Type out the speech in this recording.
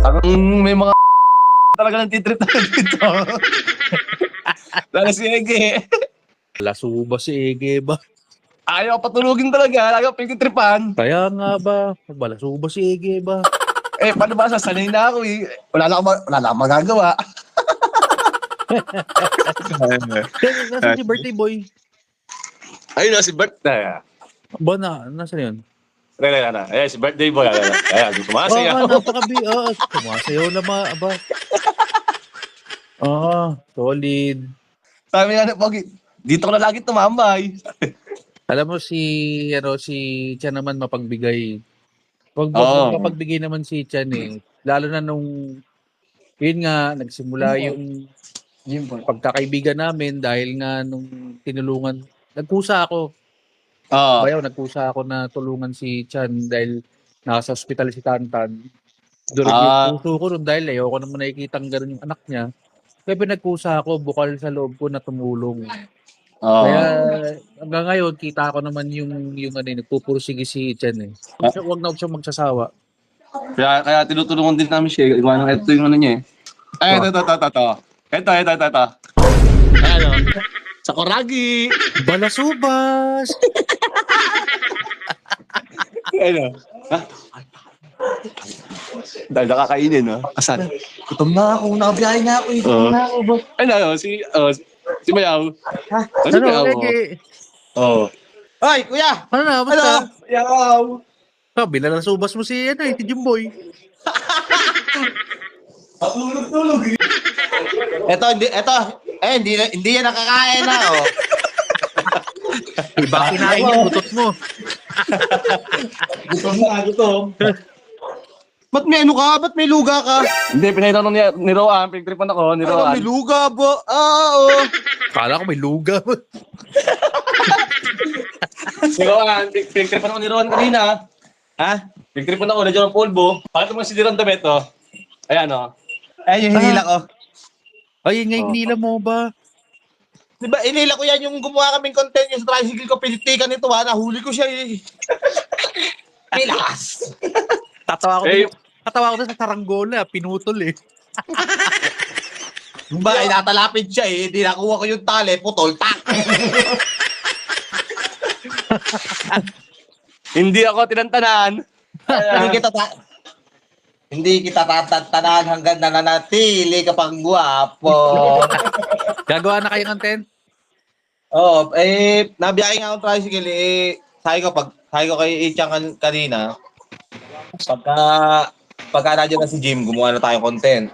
Parang may mga talaga ng titrip na dito. Lalo si Ege. Lasuba si Ege ba? Ayaw patulugin talaga. Ayaw pagkitripan. Kaya nga ba? Balasuba si Ege ba? Eh, paano ba? Sasanay na ako eh. Wala na akong magagawa. Nasaan si birthday boy? Ayun na si Bert. Ba nasa yun? Ayan, si birthday boy. Ayan, sumasayaw. Sumasayaw na ba? Solid. Sabi nga na, Pogi, dito ko na lagi tumambay. Alam mo si Chan naman mapagbigay. Wag Oo. mapagbigay naman si Chan eh. Lalo na nung yun nga nagsimula yung pagkakaibigan namin dahil nga nung tinulungan nagkusa ako. Oo. Nagkusa ako na tulungan si Chan dahil nasa ospital si Tantan. Durog Ah. yung puso ko nun dahil ayoko naman nakikitang ganun yung anak niya. Kaya pinagkusa ako, bukal sa loob ko na tumulong. Oo. Kaya hanggang ngayon, kita ko naman yung nagpupursige si Chan eh. Huwag na siyang magsasawa. Kaya tinutulungan din namin siya. Iwan ng ito yung ano niya eh. Ay, ito. Ito. Ano? Sa Koragi. Balasubas! Ano? Ha? Dahil nakakainin, no? Asan? Gutom na ako, nakabiyahe nga ako. Gutom na ako, boss. Ano? Si Mayaw. Ha? Si Mayaw. Ege? Oo. Hoy, kuya! Ano na, Ano? basta? Yaw! Binalasubas mo si si Jimboy. Tulog. Hindi yan nakakain na, oh. Iba kinain yung butot mo. Gutom. Ba't may ano ka? Ba't may luga ka? Hindi, pinaitanong ni Roan. Pinagtripan ako ni Roan. May luga ba? Oo. Kala ko may luga. Si Roan, pinagtripan ako ni Roan kanina. Ha? Pinagtripan ako, nandiyan ang polvo. Pakita mo si Diron Dabeto. Ayan, o. Ayun yung hinila ko. Ay, nga nila mo ba? Diba, inila ko yan yung gumawa kaming content yung sa tricycle ko, pinitikan nito ha, nahuli ko siya eh. Pilas! Tatawa Eh, ko sa saranggola, pinutol eh. Ba, natalapid siya eh, di nakuha ko yung tali, putol, tak! Hindi ako tinantanan. Hindi kita tatantanan hanggang nananatili ka pang gwapo. Gagawa na kayo ng tent? Oo, nabiyahe nga akong tricycle sabi ko kay Ichang kanina, pagka nandiyan na si Jim, gumawa na tayong content.